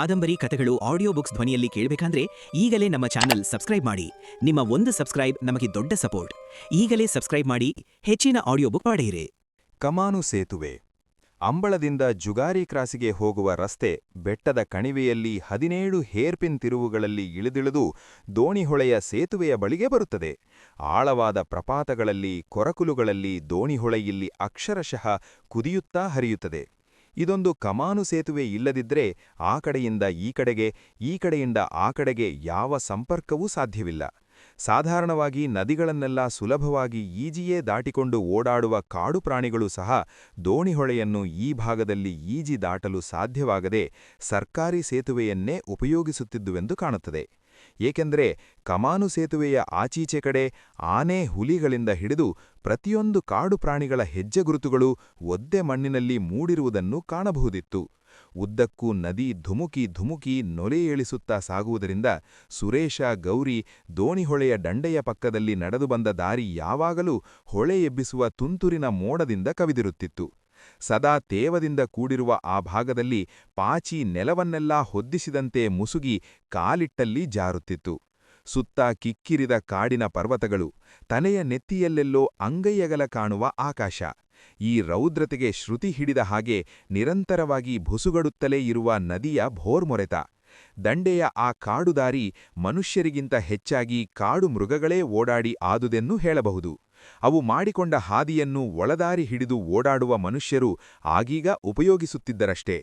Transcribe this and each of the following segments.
ಕಾದಂಬರಿ ಕಥೆಗಳು audio books ಧ್ವನಿಯಲ್ಲಿ ಕೇಳಬೇಕಂದ್ರೆ ಈಗಲೇ ನಮ್ಮ ಚಾನೆಲ್ ಸಬ್ಸ್ಕ್ರೈಬ್ ಮಾಡಿ. ನಿಮ್ಮ ಒಂದು ಸಬ್ಸ್ಕ್ರೈಬ್ ನಮಗೆ ದೊಡ್ಡ ಸಪೋರ್ಟ್. ಈಗಲೇ ಸಬ್ಸ್ಕ್ರೈಬ್ ಮಾಡಿ, ಹೆಚ್ಚಿನ ಆಡಿಯೋ ಬುಕ್ ಪಡೆಯಿರಿ. ಕಮಾನು ಸೇತುವೆ. ಅಂಬಳದಿಂದ ಜುಗಾರಿ ಕ್ರಾಸಿಗೆ ಹೋಗುವ ರಸ್ತೆ ಬೆಟ್ಟದ ಕಣಿವೆಯಲ್ಲಿ 17 ಹೇರ್ಪಿನ್ ತಿರುವುಗಳಲ್ಲಿ ಇಳಿದಿಳಿದು ದೋಣಿಹೊಳೆಯ ಸೇತುವೆಯ ಬಳಿಗೆ ಬರುತ್ತದೆ. ಆಳವಾದ ಪ್ರಪಾತಗಳಲ್ಲಿ, ಕೊರಕುಲುಗಳಲ್ಲಿ ದೋಣಿಹೊಳೆಯಲ್ಲಿ ಅಕ್ಷರಶಃ ಕುದಿಯುತ್ತಾ ಹರಿಯುತ್ತದೆ. ಇದೊಂದು ಕಮಾನು ಸೇತುವೆ ಇಲ್ಲದಿದ್ದರೆ ಆ ಕಡೆಯಿಂದ ಈ ಕಡೆಗೆ, ಈ ಕಡೆಯಿಂದ ಆ ಕಡೆಗೆ ಯಾವ ಸಂಪರ್ಕವೂ ಸಾಧ್ಯವಿಲ್ಲ. ಸಾಧಾರಣವಾಗಿ ನದಿಗಳನ್ನೆಲ್ಲ ಸುಲಭವಾಗಿ ಈಜಿಯೇ ದಾಟಿಕೊಂಡು ಓಡಾಡುವ ಕಾಡು ಪ್ರಾಣಿಗಳು ಸಹ ದೋಣಿಹೊಳೆಯನ್ನು ಈ ಭಾಗದಲ್ಲಿ ಈಜಿ ದಾಟಲು ಸಾಧ್ಯವಾಗದೆ ಸರ್ಕಾರಿ ಸೇತುವೆಯನ್ನೇ ಉಪಯೋಗಿಸುತ್ತಿದ್ದುವೆಂದು ಕಾಣುತ್ತದೆ. ಏಕೆಂದರೆ ಕಮಾನು ಸೇತುವೆಯ ಆಚೀಚೆ ಕಡೆ ಆನೆ, ಹುಲಿಗಳಿಂದ ಹಿಡಿದು ಪ್ರತಿಯೊಂದು ಕಾಡು ಪ್ರಾಣಿಗಳ ಹೆಜ್ಜೆಗುರುತುಗಳು ಒದ್ದೆ ಮಣ್ಣಿನಲ್ಲಿ ಮೂಡಿರುವುದನ್ನು ಕಾಣಬಹುದಿತ್ತು. ಉದ್ದಕ್ಕೂ ನದಿ ಧುಮುಕಿ ಧುಮುಕಿ ನೊಲೆಯೇಳಿಸುತ್ತಾ ಸಾಗುವುದರಿಂದ ಸುರೇಶ, ಗೌರಿ ದೋಣಿಹೊಳೆಯ ದಂಡೆಯ ಪಕ್ಕದಲ್ಲಿ ನಡೆದು ಬಂದ ದಾರಿ ಯಾವಾಗಲೂ ಹೊಳೆ ಎಬ್ಬಿಸುವ ತುಂತುರಿನ ಮೋಡದಿಂದ ಕವಿದಿರುತ್ತಿತ್ತು. ಸದಾ ತೇವದಿಂದ ಕೂಡಿರುವ ಆ ಭಾಗದಲ್ಲಿ ಪಾಚಿ ನೆಲವನ್ನೆಲ್ಲಾ ಹೊದ್ದಿಸಿದಂತೆ ಮುಸುಗಿ ಕಾಲಿಟ್ಟಲ್ಲಿ ಜಾರುತ್ತಿತ್ತು. ಸುತ್ತ ಕಿಕ್ಕಿರಿದ ಕಾಡಿನ ಪರ್ವತಗಳು, ತಲೆಯ ನೆತ್ತಿಯಲ್ಲೆಲ್ಲೋ ಅಂಗೈಯಗಲ ಕಾಣುವ ಆಕಾಶ. ಈ ರೌದ್ರತೆಗೆ ಶ್ರುತಿ ಹಿಡಿದ ಹಾಗೆ ನಿರಂತರವಾಗಿ ಭುಸುಗಡುತ್ತಲೇ ಇರುವ ನದಿಯ ಭೋರ್ಮೊರೆತ. ದಂಡೆಯ ಆ ಕಾಡುದಾರಿ ಮನುಷ್ಯರಿಗಿಂತ ಹೆಚ್ಚಾಗಿ ಕಾಡು ಮೃಗಗಳೇ ಓಡಾಡಿ ಆದುದೆನ್ನೂ ಹೇಳಬಹುದು. ಅವು ಮಾಡಿಕೊಂಡ ಹಾದಿಯನ್ನು ಒಳದಾರಿ ಹಿಡಿದು ಓಡಾಡುವ ಮನುಷ್ಯರು ಆಗೀಗ ಉಪಯೋಗಿಸುತ್ತಿದ್ದರಷ್ಟೇ.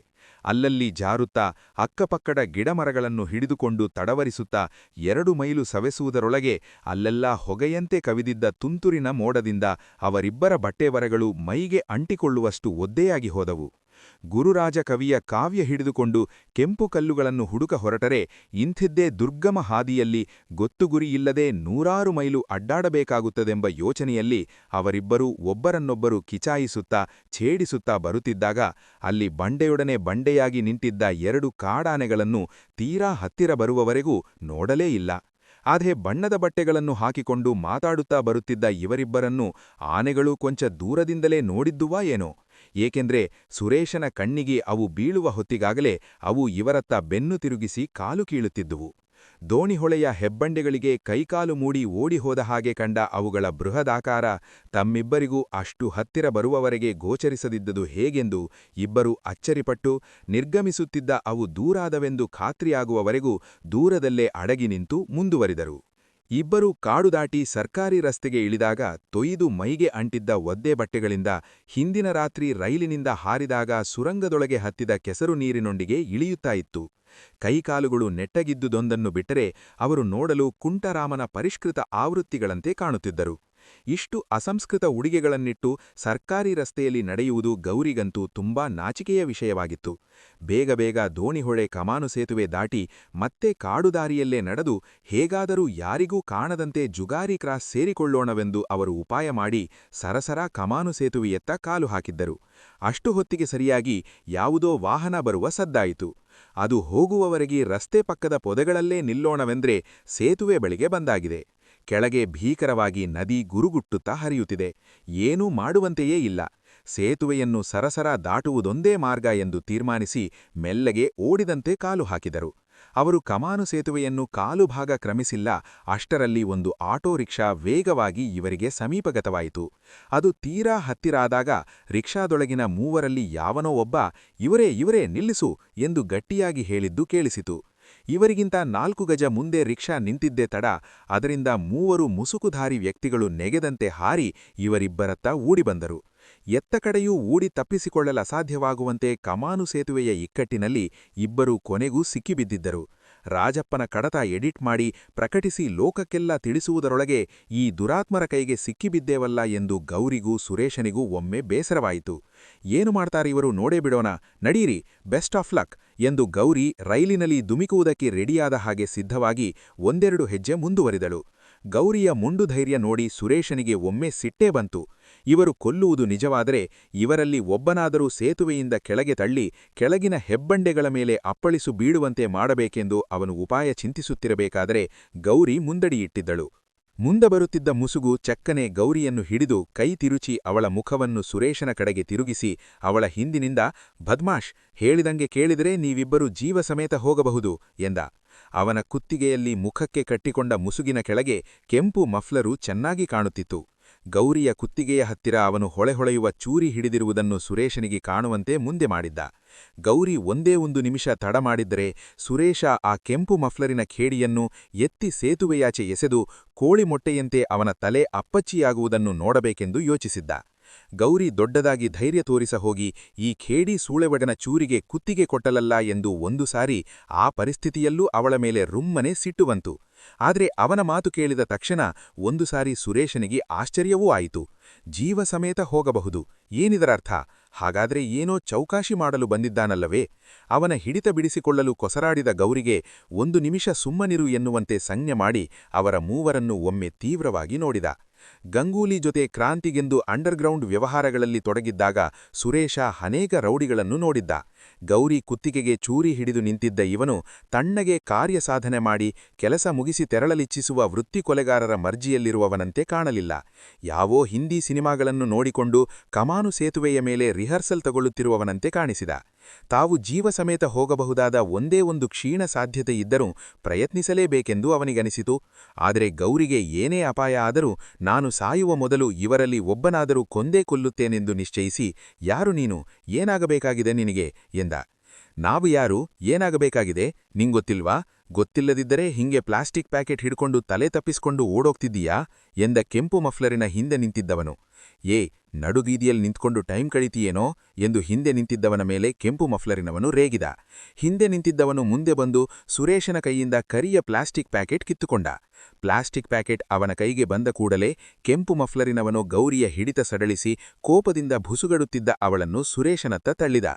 ಅಲ್ಲಲ್ಲಿ ಜಾರುತ್ತಾ ಅಕ್ಕಪಕ್ಕದ ಗಿಡಮರಗಳನ್ನು ಹಿಡಿದುಕೊಂಡು ತಡವರಿಸುತ್ತಾ 2 ಮೈಲು ಸವೆಸುವುದರೊಳಗೆ ಅಲ್ಲೆಲ್ಲಾ ಹೊಗೆಯಂತೆ ಕವಿದಿದ್ದ ತುಂತುರಿನ ಮೋಡದಿಂದ ಅವರಿಬ್ಬರ ಬಟ್ಟೆವರಗಳು ಮೈಗೆ ಅಂಟಿಕೊಳ್ಳುವಷ್ಟು ಒದ್ದೆಯಾಗಿ ಹೋದವು. ಗುರುರಾಜ ಕವಿಯ ಕಾವ್ಯ ಹಿಡಿದುಕೊಂಡು ಕೆಂಪು ಕಲ್ಲುಗಳನ್ನು ಹುಡುಕ ಹೊರಟರೆ ಇಂಥಿದ್ದೇ ದುರ್ಗಮ ಹಾದಿಯಲ್ಲಿ ಗೊತ್ತುಗುರಿಯಿಲ್ಲದೆ 100 ಮೈಲು ಅಡ್ಡಾಡಬೇಕಾಗುತ್ತದೆಂಬ ಯೋಚನೆಯಲ್ಲಿ ಅವರಿಬ್ಬರೂ ಒಬ್ಬರನ್ನೊಬ್ಬರು ಕಿಚಾಯಿಸುತ್ತಾ ಛೇಡಿಸುತ್ತಾ ಬರುತ್ತಿದ್ದಾಗ ಅಲ್ಲಿ ಬಂಡೆಯೊಡನೆ ಬಂಡೆಯಾಗಿ ನಿಂತಿದ್ದ 2 ಕಾಡಾನೆಗಳನ್ನು ತೀರಾ ಹತ್ತಿರ ಬರುವವರೆಗೂ ನೋಡಲೇ ಇಲ್ಲ. ಆದರೆ ಬಣ್ಣದ ಬಟ್ಟೆಗಳನ್ನು ಹಾಕಿಕೊಂಡು ಮಾತಾಡುತ್ತಾ ಬರುತ್ತಿದ್ದ ಇವರಿಬ್ಬರನ್ನು ಆನೆಗಳು ಕೊಂಚ ದೂರದಿಂದಲೇ ನೋಡಿದ್ದುವಾ ಏನೋ. ಏಕೆಂದ್ರೆ ಸುರೇಶನ ಕಣ್ಣಿಗೆ ಅವು ಬೀಳುವ ಹೊತ್ತಿಗಾಗಲೇ ಅವು ಇವರತ್ತ ಬೆನ್ನು ತಿರುಗಿಸಿ ಕಾಲು ಕೀಳುತ್ತಿದ್ದುವು. ದೋಣಿಹೊಳೆಯ ಹೆಬ್ಬಂಡೆಗಳಿಗೆ ಕೈಕಾಲು ಮೂಡಿ ಓಡಿಹೋದ ಹಾಗೆ ಕಂಡ ಅವುಗಳ ಬೃಹದಾಕಾರ ತಮ್ಮಿಬ್ಬರಿಗೂ ಅಷ್ಟು ಹತ್ತಿರ ಬರುವವರೆಗೆ ಗೋಚರಿಸದಿದ್ದುದು ಹೇಗೆಂದು ಇಬ್ಬರೂ ಅಚ್ಚರಿಪಟ್ಟು ನಿರ್ಗಮಿಸುತ್ತಿದ್ದ ಅವು ದೂರಾದವೆಂದು ಖಾತ್ರಿಯಾಗುವವರೆಗೂ ದೂರದಲ್ಲೇ ಅಡಗಿ ನಿಂತು ಮುಂದುವರಿದರು. ಇಬ್ಬರೂ ಕಾಡು ದಾಟಿ ಸರ್ಕಾರಿ ರಸ್ತೆಗೆ ಇಳಿದಾಗ ತೊಯ್ದು ಮೈಗೆ ಅಂಟಿದ್ದ ಒದ್ದೆ ಬಟ್ಟೆಗಳಿಂದ ಹಿಂದಿನ ರಾತ್ರಿ ರೈಲಿನಿಂದ ಹಾರಿದಾಗ ಸುರಂಗದೊಳಗೆ ಹತ್ತಿದ ಕೆಸರು ನೀರಿನೊಂದಿಗೆ ಇಳಿಯುತ್ತಾ ಇತ್ತು. ಕೈಕಾಲುಗಳು ನೆಟ್ಟಗಿದ್ದುದೊಂದನ್ನು ಬಿಟ್ಟರೆ ಅವರು ನೋಡಲು ಕುಂಟರಾಮನ ಪರಿಷ್ಕೃತ ಆವೃತ್ತಿಗಳಂತೆ ಕಾಣುತ್ತಿದ್ದರು. ಇಷ್ಟು ಅಸಂಸ್ಕೃತ ಉಡಿಗೆಗಳನ್ನಿಟ್ಟು ಸರ್ಕಾರಿ ರಸ್ತೆಯಲ್ಲಿ ನಡೆಯುವುದು ಗೌರಿಗಂತೂ ತುಂಬಾ ನಾಚಿಕೆಯ ವಿಷಯವಾಗಿತ್ತು. ಬೇಗ ಬೇಗ ದೋಣಿಹೊಳೆ ಕಮಾನು ಸೇತುವೆ ದಾಟಿ ಮತ್ತೆ ಕಾಡುದಾರಿಯಲ್ಲೇ ನಡೆದು ಹೇಗಾದರೂ ಯಾರಿಗೂ ಕಾಣದಂತೆ ಜುಗಾರಿ ಕ್ರಾಸ್ ಸೇರಿಕೊಳ್ಳೋಣವೆಂದು ಅವರು ಉಪಾಯ ಮಾಡಿ ಸರಸರ ಕಮಾನು ಸೇತುವೆಯತ್ತ ಕಾಲು ಹಾಕಿದ್ದರು. ಅಷ್ಟು ಹೊತ್ತಿಗೆ ಸರಿಯಾಗಿ ಯಾವುದೋ ವಾಹನ ಬರುವ ಸದ್ದಾಯಿತು. ಅದು ಹೋಗುವವರೆಗೆ ರಸ್ತೆ ಪಕ್ಕದ ಪೊದೆಗಳಲ್ಲೇ ನಿಲ್ಲೋಣವೆಂದ್ರೆ ಸೇತುವೆ ಬಳಿಗೆ ಬಂದಾಗಿದೆ. ಕೆಳಗೆ ಭೀಕರವಾಗಿ ನದಿ ಗುರುಗುಟ್ಟುತ್ತಾ ಹರಿಯುತ್ತಿದೆ. ಏನೂ ಮಾಡುವಂತೆಯೇ ಇಲ್ಲ. ಸೇತುವೆಯನ್ನು ಸರಸರ ದಾಟುವುದೊಂದೇ ಮಾರ್ಗ ಎಂದು ತೀರ್ಮಾನಿಸಿ ಮೆಲ್ಲಗೆ ಓಡಿದಂತೆ ಕಾಲು ಹಾಕಿದರು. ಅವರು ಕಮಾನು ಸೇತುವೆಯನ್ನು ಕಾಲು ಭಾಗ ಕ್ರಮಿಸಿಲ್ಲ ಅಷ್ಟರಲ್ಲಿ ಒಂದು ಆಟೋ ರಿಕ್ಷಾ ವೇಗವಾಗಿ ಇವರಿಗೆ ಸಮೀಪಗತವಾಯಿತು. ಅದು ತೀರಾ ಹತ್ತಿರಾದಾಗ ರಿಕ್ಷಾದೊಳಗಿನ ಮೂವರಲ್ಲಿ ಯಾವನೋ ಒಬ್ಬ ಇವರೇ ನಿಲ್ಲಿಸು ಎಂದು ಗಟ್ಟಿಯಾಗಿ ಹೇಳಿದ್ದು ಕೇಳಿಸಿತು. ಇವರಿಗಿಂತ 4 ಗಜ ಮುಂದೆ ರಿಕ್ಷಾ ನಿಂತಿದ್ದೇ ತಡ ಅದರಿಂದ 3 ಮುಸುಕುಧಾರಿ ವ್ಯಕ್ತಿಗಳು ನೆಗೆದಂತೆ ಹಾರಿ ಇವರಿಬ್ಬರತ್ತ ಊಡಿಬಂದರು. ಎತ್ತ ಕಡೆಯೂ ಊಡಿ ತಪ್ಪಿಸಿಕೊಳ್ಳಲಸಾಧ್ಯವಾಗುವಂತೆ ಕಮಾನು ಸೇತುವೆಯ ಇಕ್ಕಟ್ಟಿನಲ್ಲಿ ಇಬ್ಬರೂ ಕೊನೆಗೂ ಸಿಕ್ಕಿಬಿದ್ದಿದ್ದರು. ರಾಜಪ್ಪನ ಕಡತ ಎಡಿಟ್ ಮಾಡಿ ಪ್ರಕಟಿಸಿ ಲೋಕಕ್ಕೆಲ್ಲ ತಿಳಿಸುವುದರೊಳಗೆ ಈ ದುರಾತ್ಮರ ಕೈಗೆ ಸಿಕ್ಕಿಬಿದ್ದೇವಲ್ಲ ಎಂದು ಗೌರಿಗೂ ಸುರೇಶನಿಗೂ ಒಮ್ಮೆ ಬೇಸರವಾಯಿತು. ಏನು ಮಾಡ್ತಾರಿವರು ನೋಡೇ ಬಿಡೋಣ, ನಡೀರಿ, ಬೆಸ್ಟ್ ಆಫ್ ಲಕ್ ಎಂದು ಗೌರಿ ರೈಲಿನಲ್ಲಿ ಧುಮಿಕುವುದಕ್ಕೆ ರೆಡಿಯಾದ ಹಾಗೆ ಸಿದ್ಧವಾಗಿ 1-2 ಹೆಜ್ಜೆ ಮುಂದುವರಿದಳು. ಗೌರಿಯ ಮುಂಡು ಧೈರ್ಯ ನೋಡಿ ಸುರೇಶನಿಗೆ ಒಮ್ಮೆ ಸಿಟ್ಟೇ ಬಂತು. ಇವರು ಕೊಲ್ಲುವುದು ನಿಜವಾದರೆ ಇವರಲ್ಲಿ ಒಬ್ಬನಾದರೂ ಸೇತುವೆಯಿಂದ ಕೆಳಗೆ ತಳ್ಳಿ ಕೆಳಗಿನ ಹೆಬ್ಬಂಡೆಗಳ ಮೇಲೆ ಅಪ್ಪಳಿಸು ಬೀಳುವಂತೆ ಮಾಡಬೇಕೆಂದು ಅವನು ಉಪಾಯ ಚಿಂತಿಸುತ್ತಿರಬೇಕಾದರೆ ಗೌರಿ ಮುಂದಡಿಯಿಟ್ಟಿದ್ದಳು. ಮುಂದೆ ಬರುತ್ತಿದ್ದ ಮುಸುಗು ಚಕ್ಕನೆ ಗೌರಿಯನ್ನು ಹಿಡಿದು ಕೈ ತಿರುಚಿ ಅವಳ ಮುಖವನ್ನು ಸುರೇಶನ ಕಡೆಗೆ ತಿರುಗಿಸಿ ಅವಳ ಹಿಂದಿನಿಂದ ಬದ್ಮಾಷ್ ಹೇಳಿದಂಗೆ ಕೇಳಿದರೆ ನೀವಿಬ್ಬರೂ ಜೀವ ಸಮೇತ ಹೋಗಬಹುದು ಎಂದ. ಅವನ ಕುತ್ತಿಗೆಯಲ್ಲಿ ಮುಖಕ್ಕೆ ಕಟ್ಟಿಕೊಂಡ ಮುಸುಗಿನ ಕೆಳಗೆ ಕೆಂಪು ಮಫ್ಲರು ಚೆನ್ನಾಗಿ ಕಾಣುತ್ತಿತ್ತು. ಗೌರಿಯ ಕುತ್ತಿಗೆಯ ಹತ್ತಿರ ಅವನು ಹೊಳೆಹೊಳೆಯುವ ಚೂರಿ ಹಿಡಿದಿರುವುದನ್ನು ಸುರೇಶನಿಗೆ ಕಾಣುವಂತೆ ಮುಂದೆ ಮಾಡಿದ್ದ. ಗೌರಿ ಒಂದೇ ಒಂದು ನಿಮಿಷ ತಡ ಮಾಡಿದ್ದರೆ ಸುರೇಶ ಆ ಕೆಂಪು ಮಫ್ಲರಿನ ಖೇಡಿಯನ್ನು ಎತ್ತಿ ಸೇತುವೆಯಾಚೆ ಎಸೆದು ಕೋಳಿ ಮೊಟ್ಟೆಯಂತೆ ಅವನ ತಲೆ ಅಪ್ಪಚ್ಚಿಯಾಗುವುದನ್ನು ನೋಡಬೇಕೆಂದು ಯೋಚಿಸಿದ್ದ. ಗೌರಿ ದೊಡ್ಡದಾಗಿ ಧೈರ್ಯ ತೋರಿಸ ಹೋಗಿ ಈ ಖೇಡಿ ಸೂಳೆವಗನ ಚೂರಿಗೆ ಕುತ್ತಿಗೆ ಕೊಟ್ಟಲಲ್ಲ ಎಂದು ಒಂದು ಸಾರಿ ಆ ಪರಿಸ್ಥಿತಿಯಲ್ಲೂ ಅವಳ ಮೇಲೆ ರುಮ್ಮನೆ ಸಿಟ್ಟು ಬಂತು. ಆದರೆ ಅವನ ಮಾತು ಕೇಳಿದ ತಕ್ಷಣ ಒಂದು ಸಾರಿ ಸುರೇಶನಿಗೆ ಆಶ್ಚರ್ಯವೂ ಆಯಿತು. ಜೀವ ಸಮೇತ ಹೋಗಬಹುದು, ಏನಿದರರ್ಥ? ಹಾಗಾದರೆ ಏನೋ ಚೌಕಾಶಿ ಮಾಡಲು ಬಂದಿದ್ದಾನಲ್ಲವೇ? ಅವನ ಹಿಡಿತ ಬಿಡಿಸಿಕೊಳ್ಳಲು ಕೊಸರಾಡಿದ ಗೌರಿಗೆ ಒಂದು ನಿಮಿಷ ಸುಮ್ಮನಿರು ಎನ್ನುವಂತೆ ಸಂಜ್ಞೆ ಮಾಡಿ ಅವರ ಮೂವರನ್ನು ಒಮ್ಮೆ ತೀವ್ರವಾಗಿ ನೋಡಿದ. ಗಂಗೂಲಿ ಜೊತೆ ಕ್ರಾಂತಿಗೆಂದು ಅಂಡರ್ಗ್ರೌಂಡ್ ವ್ಯವಹಾರಗಳಲ್ಲಿ ತೊಡಗಿದ್ದಾಗ ಸುರೇಶ ಅನೇಕ ರೌಡಿಗಳನ್ನು ನೋಡಿದ್ದ. ಗೌರಿ ಕುತ್ತಿಗೆಗೆ ಚೂರಿ ಹಿಡಿದು ನಿಂತಿದ್ದ ಇವನು ತಣ್ಣಗೆ ಕಾರ್ಯಸಾಧನೆ ಮಾಡಿ ಕೆಲಸ ಮುಗಿಸಿ ತೆರಳಲಿಚ್ಛಿಸುವ ವೃತ್ತಿ ಕೊಲೆಗಾರರ ಮರ್ಜಿಯಲ್ಲಿರುವವನಂತೆ ಕಾಣಲಿಲ್ಲ. ಯಾವೋ ಹಿಂದಿ ಸಿನಿಮಾಗಳನ್ನು ನೋಡಿಕೊಂಡು ಕಮಾನು ಸೇತುವೆಯ ಮೇಲೆ ರಿಹರ್ಸಲ್ ತಗೊಳ್ಳುತ್ತಿರುವವನಂತೆ ಕಾಣಿಸಿದ. ತಾವು ಜೀವ ಸಮೇತ ಹೋಗಬಹುದಾದ ಒಂದೇ ಒಂದು ಕ್ಷೀಣ ಸಾಧ್ಯತೆ ಇದ್ದರೂ ಪ್ರಯತ್ನಿಸಲೇಬೇಕೆಂದು ಅವನಿಗನಿಸಿತು. ಆದರೆ ಗೌರಿಗೆ ಏನೇ ಅಪಾಯ ಆದರೂ ನಾನು ಸಾಯುವ ಮೊದಲು ಇವರಲ್ಲಿ ಒಬ್ಬನಾದರೂ ಕೊಂದೇ ಕೊಲ್ಲುತ್ತೇನೆಂದು ನಿಶ್ಚಯಿಸಿ, ಯಾರು ನೀನು, ಏನಾಗಬೇಕಾಗಿದೆ ನಿನಗೆ ಎಂದ. ನಾವು ಯಾರು, ಏನಾಗಬೇಕಾಗಿದೆ ನಿಂಗೊತ್ತಿಲ್ವಾ? ಗೊತ್ತಿಲ್ಲದಿದ್ದರೆ ಹಿಂಗೆ ಪ್ಲಾಸ್ಟಿಕ್ ಪ್ಯಾಕೆಟ್ ಹಿಡ್ಕೊಂಡು ತಲೆ ತಪ್ಪಿಸ್ಕೊಂಡು ಓಡೋಗ್ತಿದ್ದೀಯಾ ಎಂದ ಕೆಂಪು ಮಫ್ಲರಿನ ಹಿಂದೆ ನಿಂತಿದ್ದವನು. ನಡುಗೀದಿಯಲ್ಲಿ ನಿಂತ್ಕೊಂಡು ಟೈಮ್ ಕಳೀತೀಯೇನೋ ಎಂದು ಹಿಂದೆ ನಿಂತಿದ್ದವನ ಮೇಲೆ ಕೆಂಪು ಮಫ್ಲರಿನವನು ರೇಗಿದ. ಹಿಂದೆ ನಿಂತಿದ್ದವನು ಮುಂದೆ ಬಂದು ಸುರೇಶನ ಕೈಯಿಂದ ಕರಿಯ ಪ್ಲಾಸ್ಟಿಕ್ ಪ್ಯಾಕೆಟ್ ಕಿತ್ತುಕೊಂಡ. ಪ್ಲಾಸ್ಟಿಕ್ ಪ್ಯಾಕೆಟ್ ಅವನ ಕೈಗೆ ಬಂದ ಕೂಡಲೇ ಕೆಂಪು ಮಫ್ಲರಿನವನು ಗೌರಿಯ ಹಿಡಿತ ಸಡಲಿಸಿ ಕೋಪದಿಂದ ಭುಸುಗಡುತ್ತಿದ್ದ ಅವಳನ್ನು ಸುರೇಶನತ್ತ ತಳ್ಳಿದ.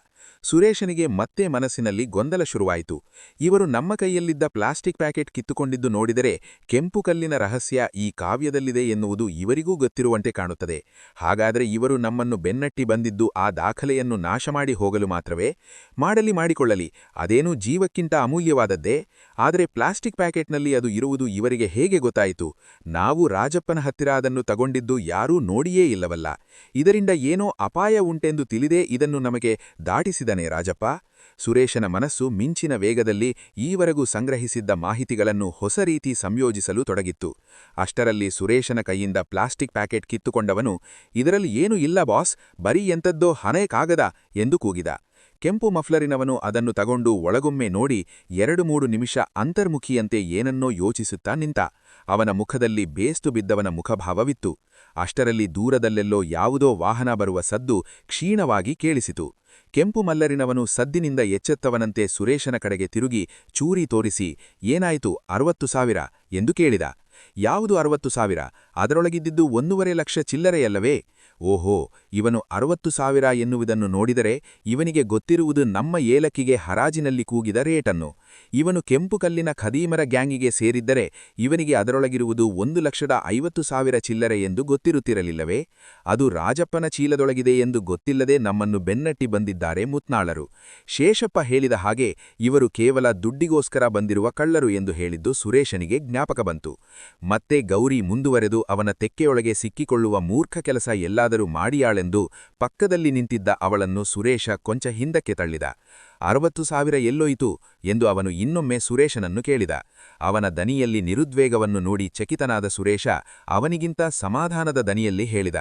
ಸುರೇಶನಿಗೆ ಮತ್ತೆ ಮನಸ್ಸಿನಲ್ಲಿ ಗೊಂದಲ ಶುರುವಾಯಿತು. ಇವರು ನಮ್ಮ ಕೈಯಲ್ಲಿದ್ದ ಪ್ಲಾಸ್ಟಿಕ್ ಪ್ಯಾಕೆಟ್ ಕಿತ್ತುಕೊಂಡಿದ್ದು ನೋಡಿದರೆ ಕೆಂಪು ಕಲ್ಲಿನ ರಹಸ್ಯ ಈ ಕಾವ್ಯದಲ್ಲಿದೆ ಎನ್ನುವುದು ಇವರಿಗೂ ಗೊತ್ತಿರುವಂತೆ ಕಾಣುತ್ತದೆ. ಹಾಗಾದರೆ ಇವರು ನಮ್ಮನ್ನು ಬೆನ್ನಟ್ಟಿ ಬಂದಿದ್ದು ಆ ದಾಖಲೆಯನ್ನು ನಾಶ ಮಾಡಿ ಹೋಗಲು ಮಾತ್ರವೇ? ಮಾಡಿಕೊಳ್ಳಲಿ, ಅದೇನೂ ಜೀವಕ್ಕಿಂತ ಅಮೂಲ್ಯವಾದದ್ದೇ. ಆದರೆ ಪ್ಲಾಸ್ಟಿಕ್ ಪ್ಯಾಕೆಟ್ನಲ್ಲಿ ಅದು ಇರುವುದು ಇವರಿಗೆ ಹೇಗೆ ಗೊತ್ತಾಯಿತು? ನಾವು ರಾಜಪ್ಪನ ಹತ್ತಿರ ಅದನ್ನು ತಗೊಂಡಿದ್ದು ಯಾರೂ ನೋಡಿಯೇ ಇಲ್ಲವಲ್ಲ. ಇದರಿಂದ ಏನೋ ಅಪಾಯ ಉಂಟೆಂದು ತಿಳಿದೇ ಇದನ್ನು ನಮಗೆ ದಾಟಿಸಿದನೇ ರಾಜಪ್ಪ? ಸುರೇಶನ ಮನಸ್ಸು ಮಿಂಚಿನ ವೇಗದಲ್ಲಿ ಈವರೆಗೂ ಸಂಗ್ರಹಿಸಿದ್ದ ಮಾಹಿತಿಗಳನ್ನು ಹೊಸ ರೀತಿ ಸಂಯೋಜಿಸಲು ತೊಡಗಿತ್ತು. ಅಷ್ಟರಲ್ಲಿ ಸುರೇಶನ ಕೈಯಿಂದ ಪ್ಲಾಸ್ಟಿಕ್ ಪ್ಯಾಕೆಟ್ ಕಿತ್ತುಕೊಂಡವನು, ಇದರಲ್ಲಿ ಏನೂ ಇಲ್ಲ ಬಾಸ್, ಬರೀ ಎಂಥದ್ದೋ ಹನೇ ಕಾಗದ ಎಂದು ಕೂಗಿದ. ಕೆಂಪು ಮಫ್ಲರಿನವನು ಅದನ್ನು ತಗೊಂಡು ಒಳಗೊಮ್ಮೆ ನೋಡಿ 2-3 ನಿಮಿಷ ಅಂತರ್ಮುಖಿಯಂತೆ ಏನನ್ನೋ ಯೋಚಿಸುತ್ತಾ ನಿಂತ. ಅವನ ಮುಖದಲ್ಲಿ ಬೇಸ್ತು ಬಿದ್ದವನ ಮುಖಭಾವವಿತ್ತು. ಅಷ್ಟರಲ್ಲಿ ದೂರದಲ್ಲೆಲ್ಲೋ ಯಾವುದೋ ವಾಹನ ಬರುವ ಸದ್ದು ಕ್ಷೀಣವಾಗಿ ಕೇಳಿಸಿತು. ಕೆಂಪು ಮಲ್ಲರಿನವನು ಸದ್ದಿನಿಂದ ಎಚ್ಚೆತ್ತವನಂತೆ ಸುರೇಶನ ಕಡೆಗೆ ತಿರುಗಿ ಚೂರಿ ತೋರಿಸಿ, ಏನಾಯಿತು, 60,000 ಎಂದು ಕೇಳಿದ. ಯಾವುದು 60,000? ಅದರೊಳಗಿದ್ದಿದ್ದು 1.5 ಲಕ್ಷ ಚಿಲ್ಲರೆಯಲ್ಲವೇ? ಓಹೋ, ಇವನು 60,000 ಎನ್ನುವುದನ್ನು ನೋಡಿದರೆ ಇವನಿಗೆ ಗೊತ್ತಿರುವುದು ನಮ್ಮ ಏಲಕ್ಕಿಗೆ ಹರಾಜಿನಲ್ಲಿ ಕೂಗಿದ ರೇಟನ್ನು. ಇವನು ಕೆಂಪು ಕಲ್ಲಿನ ಖದೀಮರ ಗ್ಯಾಂಗಿಗೆ ಸೇರಿದ್ದರೆ ಇವನಿಗೆ ಅದರೊಳಗಿರುವುದು 1,50,000 ಚಿಲ್ಲರೆ ಎಂದು ಗೊತ್ತಿರುತ್ತಿರಲಿಲ್ಲವೇ? ಅದು ರಾಜಪ್ಪನ ಚೀಲದೊಳಗಿದೆ ಎಂದು ಗೊತ್ತಿಲ್ಲದೆ ನಮ್ಮನ್ನು ಬೆನ್ನಟ್ಟಿ ಬಂದಿದ್ದಾರೆ ಮುತ್ನಾಳರು. ಶೇಷಪ್ಪ ಹೇಳಿದ ಹಾಗೆ ಇವರು ಕೇವಲ ದುಡ್ಡಿಗೋಸ್ಕರ ಬಂದಿರುವ ಕಳ್ಳರು ಎಂದು ಹೇಳಿದ್ದು ಸುರೇಶನಿಗೆ ಜ್ಞಾಪಕ ಬಂತು. ಮತ್ತೆ ಗೌರಿ ಮುಂದುವರೆದು ಅವನ ತೆಕ್ಕೆಯೊಳಗೆ ಸಿಕ್ಕಿಕೊಳ್ಳುವ ಮೂರ್ಖ ಕೆಲಸ ಎಲ್ಲಾದರೂ ಮಾಡಿಯಾಳೆಂದು ಪಕ್ಕದಲ್ಲಿ ನಿಂತಿದ್ದ ಅವಳನ್ನು ಸುರೇಶ ಕೊಂಚ ಹಿಂದಕ್ಕೆ ತಳ್ಳಿದ. 60,000 ಎಲ್ಲೋಯಿತು ಎಂದು ಅವನು ಇನ್ನೊಮ್ಮೆ ಸುರೇಶನನ್ನು ಕೇಳಿದ. ಅವನ ದನಿಯಲ್ಲಿ ನಿರುದ್ವೇಗವನ್ನು ನೋಡಿ ಚಕಿತನಾದ ಸುರೇಶ ಅವನಿಗಿಂತ ಸಮಾಧಾನದ ದನಿಯಲ್ಲಿ ಹೇಳಿದ,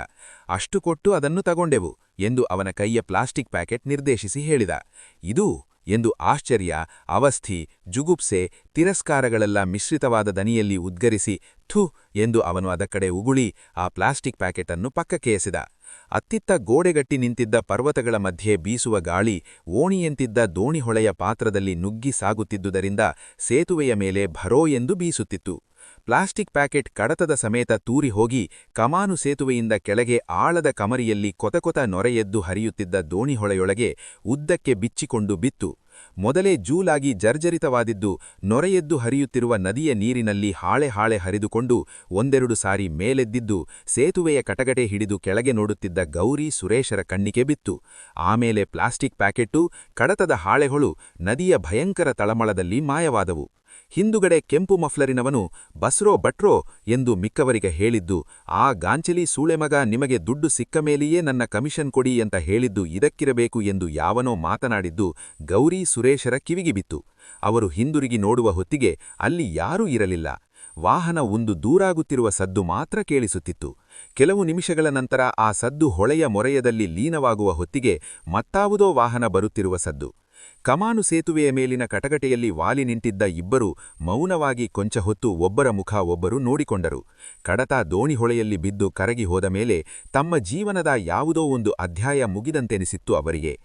ಅಷ್ಟು ಕೊಟ್ಟು ಅದನ್ನು ತಗೊಂಡೆವು ಎಂದು ಅವನ ಕೈಯ ಪ್ಲಾಸ್ಟಿಕ್ ಪ್ಯಾಕೆಟ್ ನಿರ್ದೇಶಿಸಿ ಹೇಳಿದ. ಇದು ಎಂದು ಆಶ್ಚರ್ಯ, ಅವಸ್ಥಿ, ಜುಗುಪ್ಸೆ, ತಿರಸ್ಕಾರಗಳೆಲ್ಲ ಮಿಶ್ರಿತವಾದ ದನಿಯಲ್ಲಿ ಉದ್ಗರಿಸಿ ಥು ಎಂದು ಅವನು ಅದಕ್ಕಡೆ ಉಗುಳಿ ಆ ಪ್ಲಾಸ್ಟಿಕ್ ಪ್ಯಾಕೆಟನ್ನು ಪಕ್ಕಕ್ಕೆ ಎಸೆದ. ಅತ್ತಿತ್ತ ಗೋಡೆಗಟ್ಟಿ ನಿಂತಿದ್ದ ಪರ್ವತಗಳ ಮಧ್ಯೆ ಬೀಸುವ ಗಾಳಿ ಓಣಿಯಂತಿದ್ದ ದೋಣಿಹೊಳೆಯ ಪಾತ್ರದಲ್ಲಿ ನುಗ್ಗಿ ಸಾಗುತ್ತಿದ್ದುದರಿಂದ ಸೇತುವೆಯ ಮೇಲೆ ಭರೋ ಎಂದು ಬೀಸುತ್ತಿತ್ತು. ಪ್ಲಾಸ್ಟಿಕ್ ಪ್ಯಾಕೆಟ್ ಕಡತದ ಸಮೇತ ತೂರಿ ಹೋಗಿ ಕಮಾನು ಸೇತುವೆಯಿಂದ ಕೆಳಗೆ ಆಳದ ಕಮರಿಯಲ್ಲಿ ಕೊತಕೊತ ನೊರೆಯೆದ್ದು ಹರಿಯುತ್ತಿದ್ದ ದೋಣಿಹೊಳೆಯೊಳಗೆ ಉದ್ದಕ್ಕೆ ಬಿಚ್ಚಿಕೊಂಡು ಬಿತ್ತು. ಮೊದಲೇ ಜೂಲಾಗಿ ಜರ್ಜರಿತವಾದಿದ್ದು ನೊರೆಯೆದ್ದು ಹರಿಯುತ್ತಿರುವ ನದಿಯ ನೀರಿನಲ್ಲಿ ಹಾಳೆ ಹರಿದುಕೊಂಡು 1-2 ಸಾರಿ ಮೇಲೆದ್ದಿದ್ದು ಸೇತುವೆಯ ಕಟಗಟೆ ಹಿಡಿದು ಕೆಳಗೆ ನೋಡುತ್ತಿದ್ದ ಗೌರಿ ಸುರೇಶರ ಕಣ್ಣಿಗೆ ಬಿತ್ತು. ಆಮೇಲೆ ಪ್ಲಾಸ್ಟಿಕ್ ಪ್ಯಾಕೆಟ್ಟು, ಕಡತದ ಹಾಳೆಗಳು ನದಿಯ ಭಯಂಕರ ತಳಮಳದಲ್ಲಿ ಮಾಯವಾದವು. ಹಿಂದುಗಡೆ ಕೆಂಪು ಮಫ್ಲರಿನವನು ಬಸ್ರೋ ಭಟ್ರೋ ಎಂದು ಮಿಕ್ಕವರಿಗೆ ಹೇಳಿದ್ದು, ಆ ಗಾಂಚಲಿ ಸೂಳೆಮಗ ನಿಮಗೆ ದುಡ್ಡು ಸಿಕ್ಕ ಮೇಲೆಯೇ ನನ್ನ ಕಮಿಷನ್ ಕೊಡಿ ಅಂತ ಹೇಳಿದ್ದು ಇದಕ್ಕಿರಬೇಕು ಎಂದು ಯಾವನೋ ಮಾತನಾಡಿದ್ದು ಗೌರಿ ಸುರೇಶರ ಕಿವಿಗೆ ಬಿತ್ತು. ಅವರು ಹಿಂದುರುಗಿ ನೋಡುವ ಹೊತ್ತಿಗೆ ಅಲ್ಲಿ ಯಾರೂ ಇರಲಿಲ್ಲ. ವಾಹನ ಒಂದು ದೂರಾಗುತ್ತಿರುವ ಸದ್ದು ಮಾತ್ರ ಕೇಳಿಸುತ್ತಿತ್ತು. ಕೆಲವು ನಿಮಿಷಗಳ ನಂತರ ಆ ಸದ್ದು ಹೊಳೆಯ ಮೊರೆಯದಲ್ಲಿ ಲೀನವಾಗುವ ಹೊತ್ತಿಗೆ ಮತ್ತಾವುದೋ ವಾಹನ ಬರುತ್ತಿರುವ ಸದ್ದು. ಕಮಾನು ಸೇತುವೆಯ ಮೇಲಿನ ಕಟಕಟೆಯಲ್ಲಿ ವಾಲಿ ನಿಂತಿದ್ದ ಇಬ್ಬರು ಮೌನವಾಗಿ ಕೊಂಚ ಹೊತ್ತು ಒಬ್ಬರ ಮುಖ ಒಬ್ಬರು ನೋಡಿಕೊಂಡರು. ಕಡತ ದೋಣಿ ಹೊಳೆಯಲ್ಲಿ ಬಿದ್ದು ಕರಗಿ ಹೋದ ಮೇಲೆ ತಮ್ಮ ಜೀವನದ ಯಾವುದೋ ಒಂದು ಅಧ್ಯಾಯ ಮುಗಿದಂತೆನಿಸಿತ್ತು ಅವರಿಗೆ.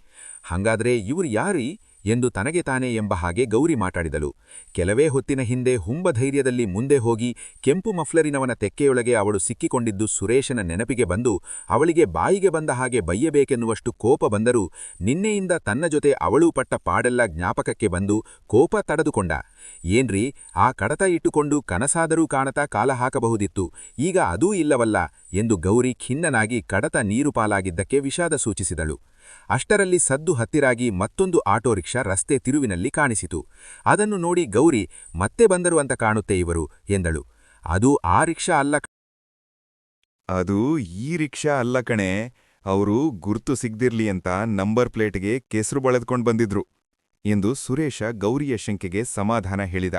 ಹಾಗಾದ್ರೆ ಇವರು ಯಾರೀ ಎಂದು ತನಗೆ ತಾನೇ ಎಂಬ ಹಾಗೆ ಗೌರಿ ಮಾತಾಡಿದಳು. ಕೆಲವೇ ಹೊತ್ತಿನ ಹಿಂದೆ ಹುಂಬಧೈರ್ಯದಲ್ಲಿ ಮುಂದೆ ಹೋಗಿ ಕೆಂಪು ಮಫ್ಲರಿನವನ ತೆಕ್ಕೆಯೊಳಗೆ ಅವಳು ಸಿಕ್ಕಿಕೊಂಡಿದ್ದು ಸುರೇಶನ ನೆನಪಿಗೆ ಬಂದು ಅವಳಿಗೆ ಬಾಯಿಗೆ ಬಂದ ಹಾಗೆ ಬಯ್ಯಬೇಕೆನ್ನುವಷ್ಟು ಕೋಪ ಬಂದರೂ ನಿನ್ನೆಯಿಂದ ತನ್ನ ಜೊತೆ ಅವಳೂ ಪಟ್ಟ ಪಾಡೆಲ್ಲ ಜ್ಞಾಪಕಕ್ಕೆ ಬಂದು ಕೋಪ ತಡೆದುಕೊಂಡ. ಏನ್ರೀ, ಆ ಕಡತ ಇಟ್ಟುಕೊಂಡು ಕನಸಾದರೂ ಕಾಣತಾ ಕಾಲ ಹಾಕಬಹುದಿತ್ತು, ಈಗ ಅದೂ ಇಲ್ಲವಲ್ಲ ಎಂದು ಗೌರಿ ಖಿನ್ನನಾಗಿ ಕಡತ ನೀರು ಪಾಲಾಗಿದ್ದಕ್ಕೆ ವಿಷಾದ ಸೂಚಿಸಿದಳು. ಅಷ್ಟರಲ್ಲಿ ಸದ್ದು ಹತ್ತಿರಾಗಿ ಮತ್ತೊಂದು ಆಟೋ ರಿಕ್ಷಾ ರಸ್ತೆ ತಿರುವಿನಲ್ಲಿ ಕಾಣಿಸಿತು. ಅದನ್ನು ನೋಡಿ ಗೌರಿ ಮತ್ತೆ ಬಂದರು ಅಂತ ಕಾಣುತ್ತೆ ಇವರು ಎಂದಳು. ಅದು ಆ ರಿಕ್ಷಾ ಅಲ್ಲ. ಅದು ಈ ರಿಕ್ಷಾ ಅಲ್ಲ ಕಣೆ, ಅವರು ಗುರ್ತು ಸಿಗ್ದಿರ್ಲಿ ಅಂತ ನಂಬರ್ ಪ್ಲೇಟ್ಗೆ ಕೆಸರು ಬಳೆದ್ಕೊಂಡು ಬಂದಿದ್ರು ಎಂದು ಸುರೇಶ ಗೌರಿಯ ಶಂಕೆಗೆ ಸಮಾಧಾನ ಹೇಳಿದ.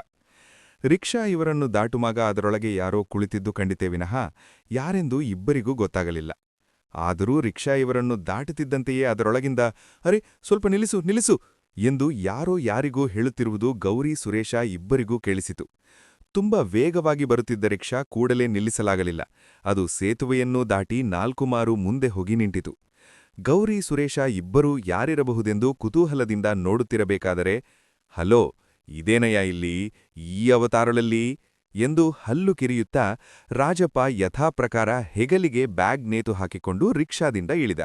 ರಿಕ್ಷಾ ಇವರನ್ನು ದಾಟುವಾಗ ಅದರೊಳಗೆ ಯಾರೋ ಕುಳಿತಿದ್ದು ಕಂಡಿತೇ ವಿನಃ ಯಾರೆಂದು ಇಬ್ಬರಿಗೂ ಗೊತ್ತಾಗಲಿಲ್ಲ. ಆದರೂ ರಿಕ್ಷಾ ಇವರನ್ನು ದಾಟುತ್ತಿದ್ದಂತೆಯೇ ಅದರೊಳಗಿಂದ ಅರೆ ಸ್ವಲ್ಪ ನಿಲ್ಲಿಸು ನಿಲ್ಲಿಸು ಎಂದು ಯಾರೋ ಯಾರಿಗೂ ಹೇಳುತ್ತಿರುವುದು ಗೌರಿ ಸುರೇಶ ಇಬ್ಬರಿಗೂ ಕೇಳಿಸಿತು. ತುಂಬ ವೇಗವಾಗಿ ಬರುತ್ತಿದ್ದ ರಿಕ್ಷಾ ಕೂಡಲೇ ನಿಲ್ಲಿಸಲಾಗಲಿಲ್ಲ. ಅದು ಸೇತುವೆಯನ್ನೂ ದಾಟಿ 4 ಮಾರು ಮುಂದೆ ಹೋಗಿ ನಿಂತಿತು. ಗೌರಿ ಸುರೇಶ ಇಬ್ಬರೂ ಯಾರಿರಬಹುದೆಂದು ಕುತೂಹಲದಿಂದ ನೋಡುತ್ತಿರಬೇಕಾದರೆ, ಹಲೋ, ಇದೇನಯ್ಯ ಇಲ್ಲಿ ಈ ಅವತಾರದಲ್ಲಿ ಎಂದು ಹಲ್ಲು ಕಿರಿಯುತ್ತಾ ರಾಜಪ್ಪ ಯಥಾಪ್ರಕಾರ ಹೆಗಲಿಗೆ ಬ್ಯಾಗ್ ನೇತು ಹಾಕಿಕೊಂಡು ರಿಕ್ಷಾದಿಂದ ಇಳಿದ.